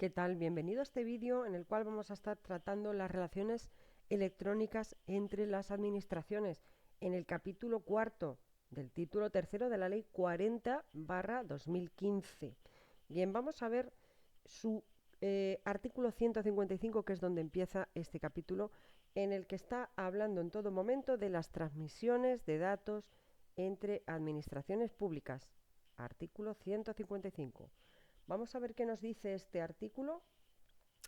¿Qué tal? Bienvenido a este vídeo en el cual vamos a estar tratando las relaciones electrónicas entre las administraciones en el capítulo cuarto del título tercero de la Ley 40/2015. Bien, vamos a ver su artículo 155, que es donde empieza este capítulo, en el que está hablando en todo momento de las transmisiones de datos entre administraciones públicas. Artículo 155. Vamos a ver qué nos dice este artículo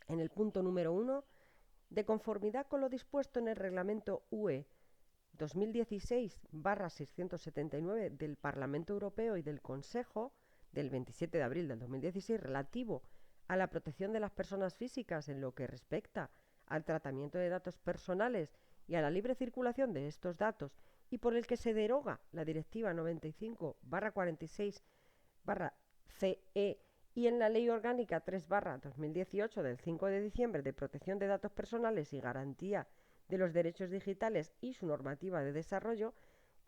en el punto número 1. De conformidad con lo dispuesto en el Reglamento UE 2016/679 del Parlamento Europeo y del Consejo del 27 de abril del 2016 relativo a la protección de las personas físicas en lo que respecta al tratamiento de datos personales y a la libre circulación de estos datos, y por el que se deroga la Directiva 95/46/CE y en la Ley Orgánica 3/2018 del 5 de diciembre de protección de datos personales y garantía de los derechos digitales y su normativa de desarrollo,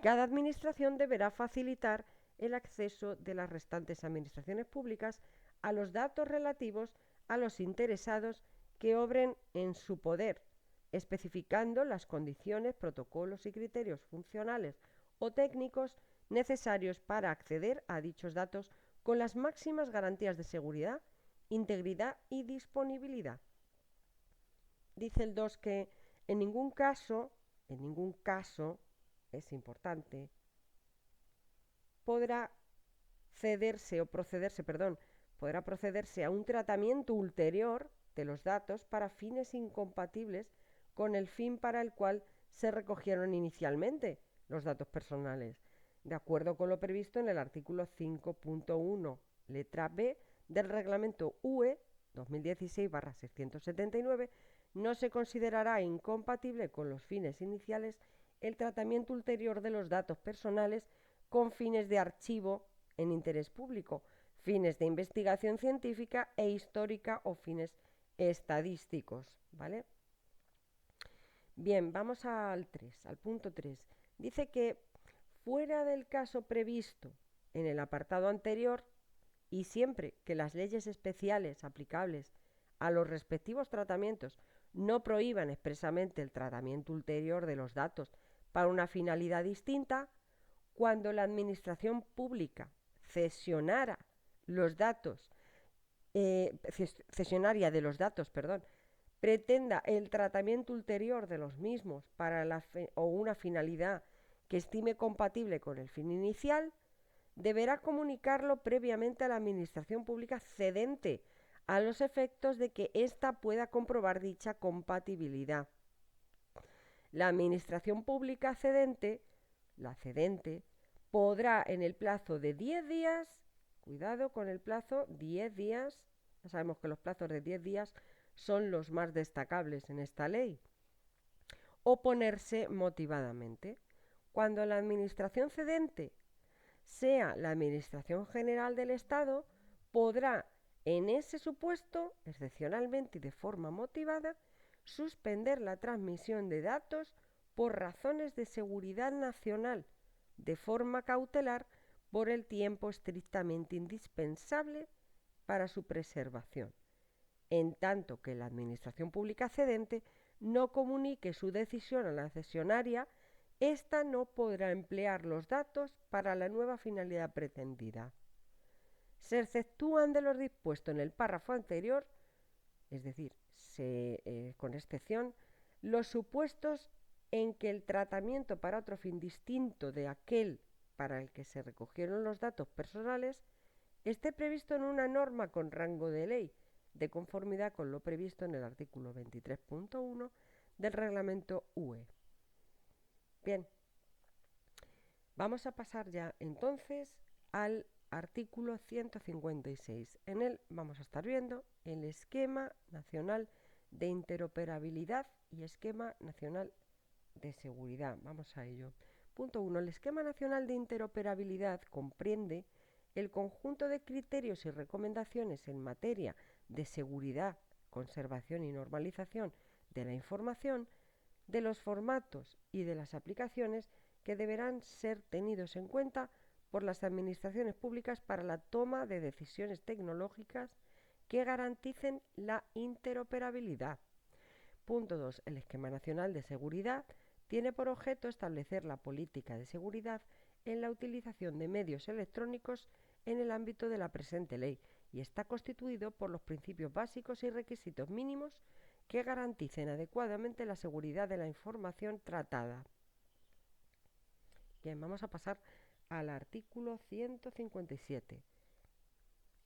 cada administración deberá facilitar el acceso de las restantes administraciones públicas a los datos relativos a los interesados que obren en su poder, especificando las condiciones, protocolos y criterios funcionales o técnicos necesarios para acceder a dichos datos con las máximas garantías de seguridad, integridad y disponibilidad. Dice el 2 que en ningún caso, es importante, podrá procederse a un tratamiento ulterior de los datos para fines incompatibles con el fin para el cual se recogieron inicialmente los datos personales, de acuerdo con lo previsto en el artículo 5.1, letra B del Reglamento UE 2016/679, no se considerará incompatible con los fines iniciales el tratamiento ulterior de los datos personales con fines de archivo en interés público, fines de investigación científica e histórica o fines estadísticos, ¿vale? Bien, vamos al punto 3. Dice que fuera del caso previsto en el apartado anterior y siempre que las leyes especiales aplicables a los respectivos tratamientos no prohíban expresamente el tratamiento ulterior de los datos para una finalidad distinta, cuando la administración pública cesionara los datos, cesionaria de los datos, pretenda el tratamiento ulterior de los mismos para o una finalidad que estime compatible con el fin inicial, deberá comunicarlo previamente a la administración pública cedente, a los efectos de que ésta pueda comprobar dicha compatibilidad. La administración pública cedente, la cedente, podrá en el plazo de 10 días, cuidado con el plazo, 10 días, ya sabemos que los plazos de 10 días son los más destacables en esta ley, oponerse motivadamente. Cuando la administración cedente sea la Administración General del Estado, podrá, en ese supuesto, excepcionalmente y de forma motivada, suspender la transmisión de datos por razones de seguridad nacional, de forma cautelar, por el tiempo estrictamente indispensable para su preservación, en tanto que la Administración Pública cedente no comunique su decisión a la cesionaria, ésta no podrá emplear los datos para la nueva finalidad pretendida. Se exceptúan de los dispuestos en el párrafo anterior, es decir, con excepción, los supuestos en que el tratamiento para otro fin distinto de aquel para el que se recogieron los datos personales esté previsto en una norma con rango de ley, de conformidad con lo previsto en el artículo 23.1 del Reglamento UE. Bien, vamos a pasar ya entonces al artículo 156. En él vamos a estar viendo el Esquema Nacional de Interoperabilidad y Esquema Nacional de Seguridad. Vamos a ello. Punto 1. El Esquema Nacional de Interoperabilidad comprende el conjunto de criterios y recomendaciones en materia de seguridad, conservación y normalización de la información, de los formatos y de las aplicaciones que deberán ser tenidos en cuenta por las administraciones públicas para la toma de decisiones tecnológicas que garanticen la interoperabilidad. Punto 2. El Esquema Nacional de Seguridad tiene por objeto establecer la política de seguridad en la utilización de medios electrónicos en el ámbito de la presente ley y está constituido por los principios básicos y requisitos mínimos que garanticen adecuadamente la seguridad de la información tratada. Bien, vamos a pasar al artículo 157.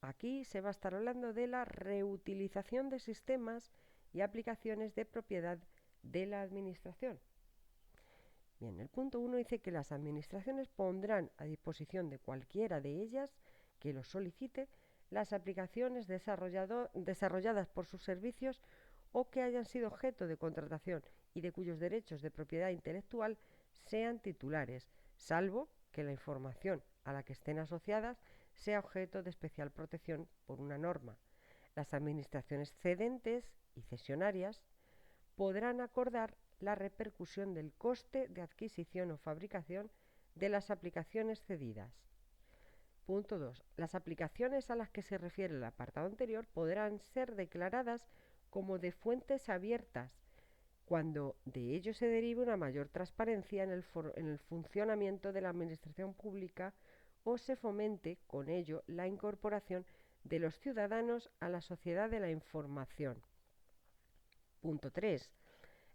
Aquí se va a estar hablando de la reutilización de sistemas y aplicaciones de propiedad de la Administración. Bien, el punto 1 dice que las administraciones pondrán a disposición de cualquiera de ellas que lo solicite las aplicaciones desarrolladas por sus servicios o que hayan sido objeto de contratación y de cuyos derechos de propiedad intelectual sean titulares, salvo que la información a la que estén asociadas sea objeto de especial protección por una norma. Las administraciones cedentes y cesionarias podrán acordar la repercusión del coste de adquisición o fabricación de las aplicaciones cedidas. Punto 2. Las aplicaciones a las que se refiere el apartado anterior podrán ser declaradas como de fuentes abiertas cuando de ello se derive una mayor transparencia en el funcionamiento de la administración pública o se fomente con ello la incorporación de los ciudadanos a la sociedad de la información. Punto 3.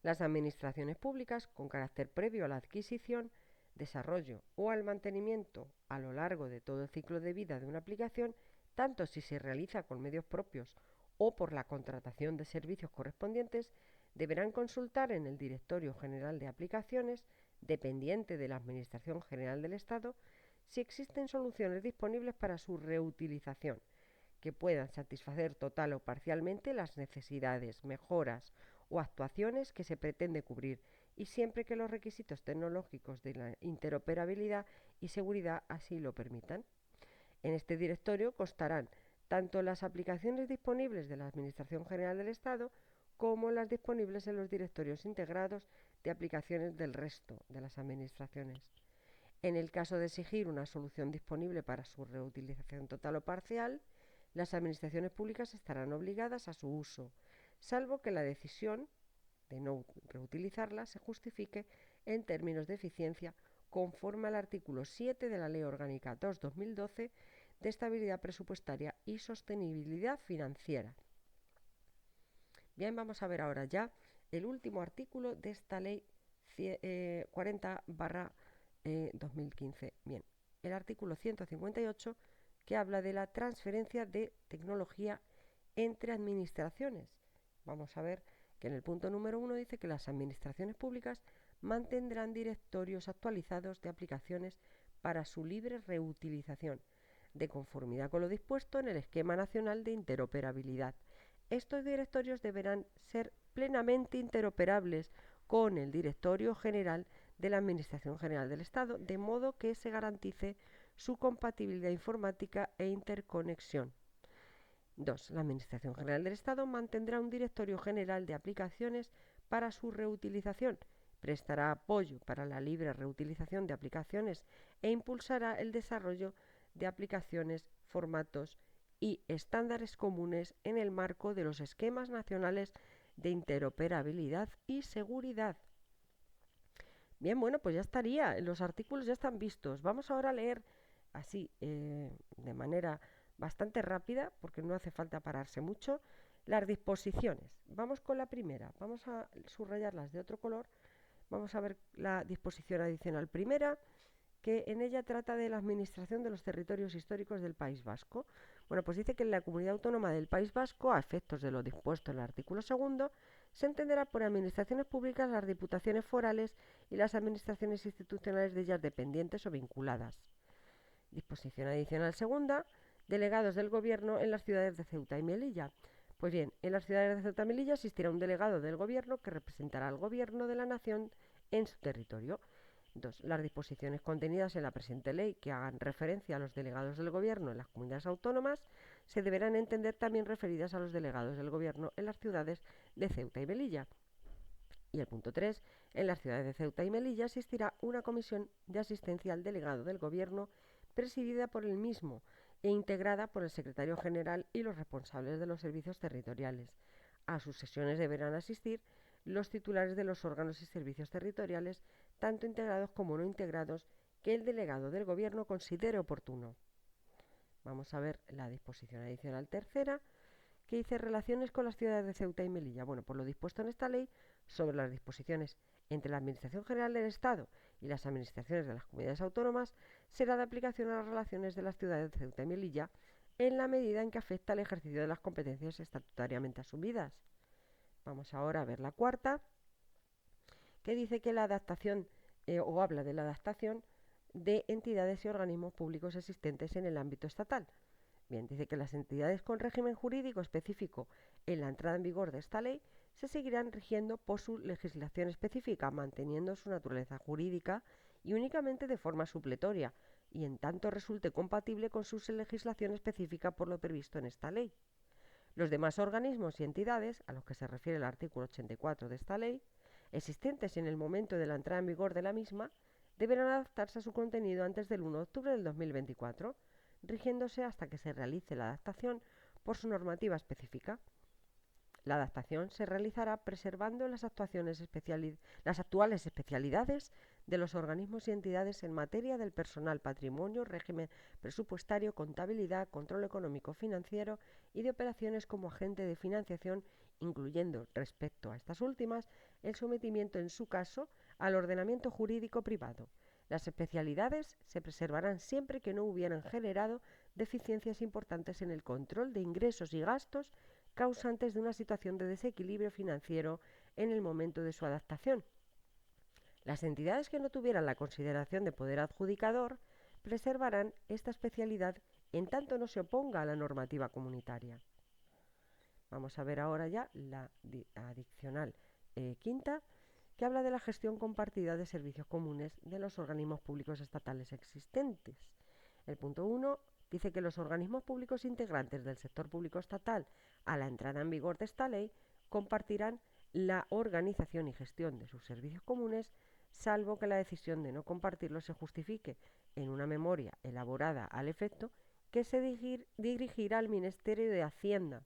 Las administraciones públicas, con carácter previo a la adquisición, desarrollo o al mantenimiento a lo largo de todo el ciclo de vida de una aplicación, tanto si se realiza con medios propios o por la contratación de servicios correspondientes, deberán consultar en el Directorio General de Aplicaciones, dependiente de la Administración General del Estado, si existen soluciones disponibles para su reutilización, que puedan satisfacer total o parcialmente las necesidades, mejoras o actuaciones que se pretende cubrir, y siempre que los requisitos tecnológicos de la interoperabilidad y seguridad así lo permitan. En este directorio constarán tanto las aplicaciones disponibles de la Administración General del Estado como las disponibles en los directorios integrados de aplicaciones del resto de las administraciones. En el caso de exigir una solución disponible para su reutilización total o parcial, las administraciones públicas estarán obligadas a su uso, salvo que la decisión de no reutilizarla se justifique en términos de eficiencia conforme al artículo 7 de la Ley Orgánica 2/2012 de Estabilidad Presupuestaria y Sostenibilidad Financiera. Bien, vamos a ver ahora ya el último artículo de esta Ley 40/2015. Bien, el artículo 158 que habla de la transferencia de tecnología entre administraciones. Vamos a ver que en el punto número 1 dice que las administraciones públicas mantendrán directorios actualizados de aplicaciones para su libre reutilización, de conformidad con lo dispuesto en el Esquema Nacional de Interoperabilidad. Estos directorios deberán ser plenamente interoperables con el Directorio General de la Administración General del Estado, de modo que se garantice su compatibilidad informática e interconexión. 2. La Administración General del Estado mantendrá un Directorio General de Aplicaciones para su reutilización, prestará apoyo para la libre reutilización de aplicaciones e impulsará el desarrollo de aplicaciones, formatos y estándares comunes en el marco de los esquemas nacionales de interoperabilidad y seguridad. Bien, bueno, pues ya estaría, los artículos ya están vistos. Vamos ahora a leer así, de manera bastante rápida, porque no hace falta pararse mucho, las disposiciones. Vamos con la primera, vamos a subrayarlas de otro color. Vamos a ver la disposición adicional primera, que en ella trata de la administración de los territorios históricos del País Vasco. Bueno, pues dice que en la Comunidad Autónoma del País Vasco, a efectos de lo dispuesto en el artículo segundo, se entenderá por administraciones públicas las diputaciones forales y las administraciones institucionales de ellas dependientes o vinculadas. Disposición adicional segunda, delegados del Gobierno en las ciudades de Ceuta y Melilla. Pues bien, en las ciudades de Ceuta y Melilla existirá un delegado del Gobierno que representará al Gobierno de la Nación en su territorio. 2. Las disposiciones contenidas en la presente ley que hagan referencia a los delegados del Gobierno en las comunidades autónomas se deberán entender también referidas a los delegados del Gobierno en las ciudades de Ceuta y Melilla. Y el punto 3. En las ciudades de Ceuta y Melilla existirá una comisión de asistencia al delegado del Gobierno presidida por el mismo, e integrada por el secretario general y los responsables de los servicios territoriales. A sus sesiones deberán asistir los titulares de los órganos y servicios territoriales, tanto integrados como no integrados, que el delegado del Gobierno considere oportuno. Vamos a ver la disposición adicional tercera, que dice relaciones con las ciudades de Ceuta y Melilla. Bueno, por lo dispuesto en esta ley sobre las disposiciones entre la Administración General del Estado y las administraciones de las comunidades autónomas, será de aplicación a las relaciones de las ciudades de Ceuta y Melilla en la medida en que afecta al ejercicio de las competencias estatutariamente asumidas. Vamos ahora a ver la cuarta, que dice que la adaptación o habla de la adaptación de entidades y organismos públicos existentes en el ámbito estatal. Bien, dice que las entidades con régimen jurídico específico en la entrada en vigor de esta ley se seguirán rigiendo por su legislación específica, manteniendo su naturaleza jurídica y únicamente de forma supletoria, y en tanto resulte compatible con su legislación específica por lo previsto en esta ley. Los demás organismos y entidades, a los que se refiere el artículo 84 de esta ley, existentes en el momento de la entrada en vigor de la misma, deberán adaptarse a su contenido antes del 1 de octubre del 2024, rigiéndose hasta que se realice la adaptación por su normativa específica. La adaptación se realizará preservando las actuales especialidades de los organismos y entidades en materia del personal, patrimonio, régimen presupuestario, contabilidad, control económico financiero y de operaciones como agente de financiación, incluyendo, respecto a estas últimas, el sometimiento en su caso al ordenamiento jurídico privado. Las especialidades se preservarán siempre que no hubieran generado deficiencias importantes en el control de ingresos y gastos causantes de una situación de desequilibrio financiero en el momento de su adaptación. Las entidades que no tuvieran la consideración de poder adjudicador preservarán esta especialidad en tanto no se oponga a la normativa comunitaria. Vamos a ver ahora ya la adicional quinta, que habla de la gestión compartida de servicios comunes de los organismos públicos estatales existentes. El punto 1 dice que los organismos públicos integrantes del sector público estatal a la entrada en vigor de esta ley compartirán la organización y gestión de sus servicios comunes, salvo que la decisión de no compartirlos se justifique en una memoria elaborada al efecto, que se dirigirá al Ministerio de Hacienda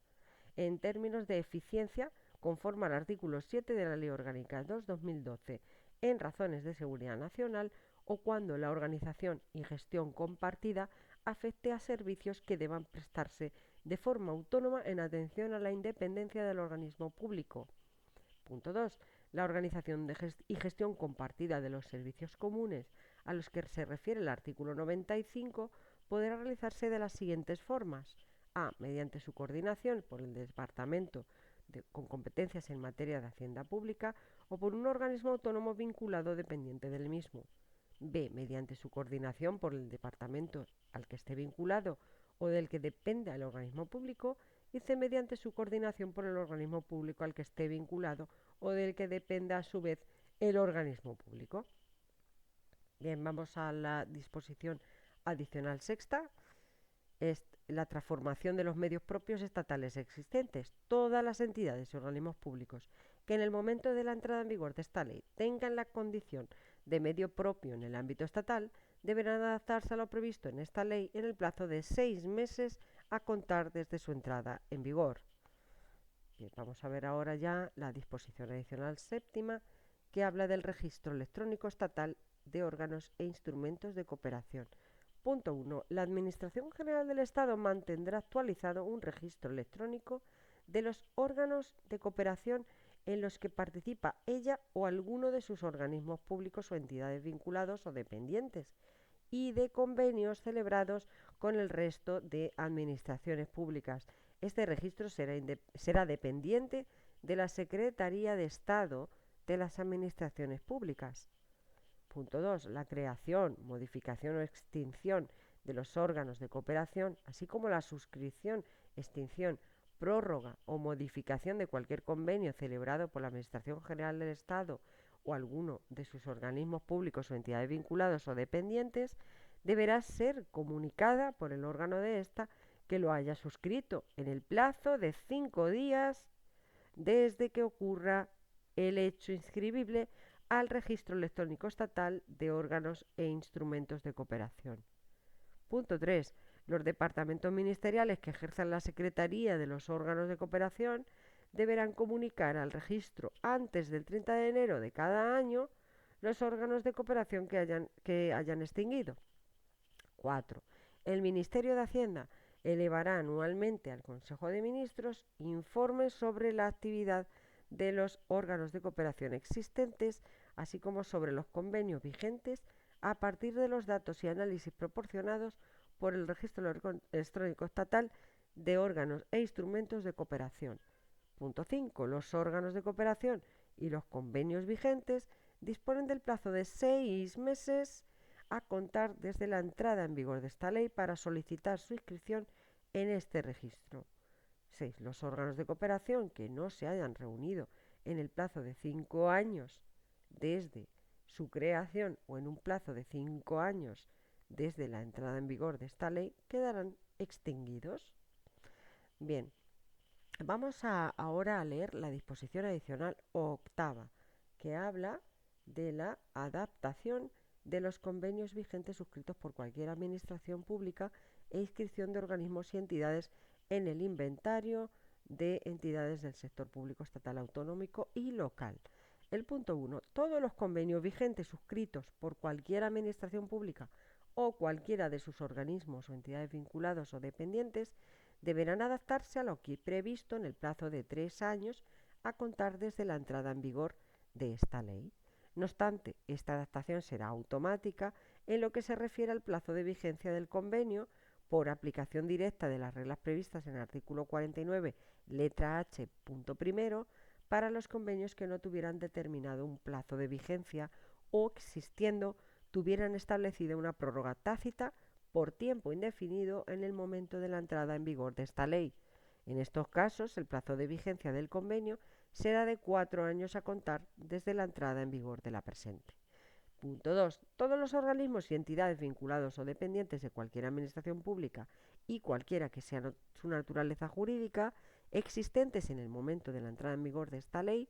en términos de eficiencia, conforme al artículo 7 de la Ley Orgánica 2/2012, en razones de seguridad nacional o cuando la organización y gestión compartida afecte a servicios que deban prestarse de forma autónoma en atención a la independencia del organismo público. Punto 2. La organización y gestión compartida de los servicios comunes a los que se refiere el artículo 95 podrá realizarse de las siguientes formas. A. Mediante su coordinación por el Departamento con competencias en materia de Hacienda Pública o por un organismo autónomo vinculado dependiente del mismo. B. Mediante su coordinación por el departamento al que esté vinculado o del que dependa el organismo público. Y C. Mediante su coordinación por el organismo público al que esté vinculado o del que dependa a su vez el organismo público. Bien, vamos a la disposición adicional sexta. Es la transformación de los medios propios estatales existentes. Todas las entidades y organismos públicos que en el momento de la entrada en vigor de esta ley tengan la condición de medio propio en el ámbito estatal deberán adaptarse a lo previsto en esta ley en el plazo de 6 meses a contar desde su entrada en vigor. Bien, vamos a ver ahora ya la disposición adicional séptima, que habla del registro electrónico estatal de órganos e instrumentos de cooperación. Punto 1. La Administración General del Estado mantendrá actualizado un registro electrónico de los órganos de cooperación en los que participa ella o alguno de sus organismos públicos o entidades vinculados o dependientes, y de convenios celebrados con el resto de administraciones públicas. Este registro será dependiente de la Secretaría de Estado de las Administraciones Públicas. Punto 2. La creación, modificación o extinción de los órganos de cooperación, así como la suscripción, extinción, prórroga o modificación de cualquier convenio celebrado por la Administración General del Estado o alguno de sus organismos públicos o entidades vinculados o dependientes, deberá ser comunicada por el órgano de esta que lo haya suscrito en el plazo de 5 días desde que ocurra el hecho inscribible al Registro Electrónico Estatal de Órganos e Instrumentos de Cooperación. Punto 3. Los departamentos ministeriales que ejerzan la secretaría de los órganos de cooperación deberán comunicar al registro antes del 30 de enero de cada año los órganos de cooperación que hayan extinguido. 4. El Ministerio de Hacienda elevará anualmente al Consejo de Ministros informes sobre la actividad de los órganos de cooperación existentes, así como sobre los convenios vigentes, a partir de los datos y análisis proporcionados por el Registro Electrónico Estatal de Órganos e Instrumentos de Cooperación. Punto 5. Los órganos de cooperación y los convenios vigentes disponen del plazo de 6 meses a contar desde la entrada en vigor de esta ley para solicitar su inscripción en este registro. 6. Los órganos de cooperación que no se hayan reunido en el plazo de 5 años desde su creación o en un plazo de 5 años desde la entrada en vigor de esta ley quedarán extinguidos. Bien, vamos ahora a leer la disposición adicional octava, que habla de la adaptación de los convenios vigentes suscritos por cualquier administración pública e inscripción de organismos y entidades en el inventario de entidades del sector público estatal, autonómico y local. El punto 1. Todos los convenios vigentes suscritos por cualquier administración pública o cualquiera de sus organismos o entidades vinculados o dependientes deberán adaptarse a lo que previsto en el plazo de 3 años a contar desde la entrada en vigor de esta ley. No obstante, esta adaptación será automática en lo que se refiere al plazo de vigencia del convenio por aplicación directa de las reglas previstas en el artículo 49, letra H, punto primero, para los convenios que no tuvieran determinado un plazo de vigencia o, existiendo, tuvieran establecida una prórroga tácita por tiempo indefinido en el momento de la entrada en vigor de esta ley. En estos casos, el plazo de vigencia del convenio será de 4 años a contar desde la entrada en vigor de la presente. Punto 2. Todos los organismos y entidades vinculados o dependientes de cualquier administración pública y cualquiera que sea su naturaleza jurídica existentes en el momento de la entrada en vigor de esta ley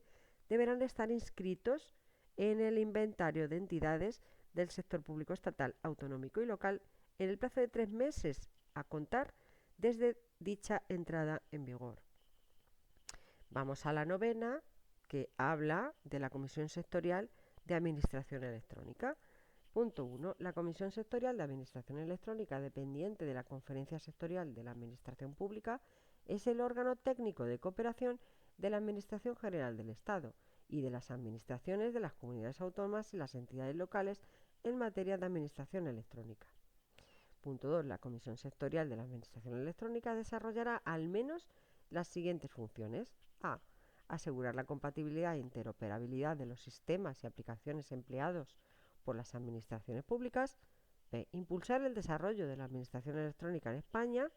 deberán estar inscritos en el inventario de entidades del sector público estatal, autonómico y local en el plazo de 3 meses a contar desde dicha entrada en vigor. Vamos a la novena, que habla de la Comisión Sectorial de Administración Electrónica. Punto 1. La Comisión Sectorial de Administración Electrónica, dependiente de la Conferencia Sectorial de la Administración Pública, es el órgano técnico de cooperación de la Administración General del Estado y de las administraciones de las comunidades autónomas y las entidades locales en materia de administración electrónica. Punto 2. La Comisión Sectorial de la Administración Electrónica desarrollará al menos las siguientes funciones. A. Asegurar la compatibilidad e interoperabilidad de los sistemas y aplicaciones empleados por las administraciones públicas. B. Impulsar el desarrollo de la administración electrónica en España.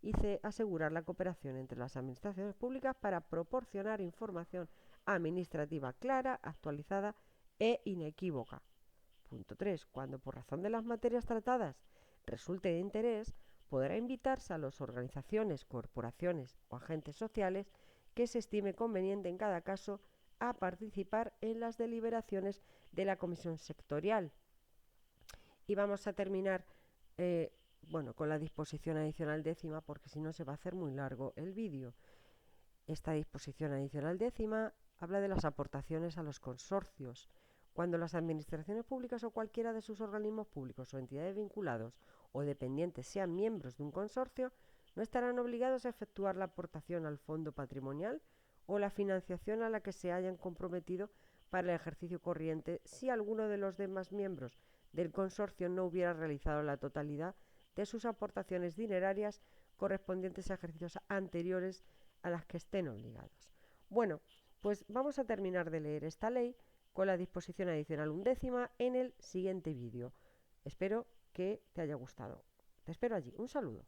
Y C. Asegurar la cooperación entre las administraciones públicas para proporcionar información administrativa clara, actualizada e inequívoca. Punto 3. Cuando por razón de las materias tratadas resulte de interés, podrá invitarse a las organizaciones, corporaciones o agentes sociales que se estime conveniente en cada caso a participar en las deliberaciones de la Comisión Sectorial. Y vamos a terminar con la disposición adicional décima, porque si no se va a hacer muy largo el vídeo. Esta disposición adicional décima habla de las aportaciones a los consorcios. Cuando las administraciones públicas o cualquiera de sus organismos públicos o entidades vinculados o dependientes sean miembros de un consorcio, no estarán obligados a efectuar la aportación al fondo patrimonial o la financiación a la que se hayan comprometido para el ejercicio corriente si alguno de los demás miembros del consorcio no hubiera realizado la totalidad de sus aportaciones dinerarias correspondientes a ejercicios anteriores a las que estén obligados. Bueno, pues vamos a terminar de leer esta ley con la disposición adicional 11ª en el siguiente vídeo. Espero que te haya gustado. Te espero allí. Un saludo.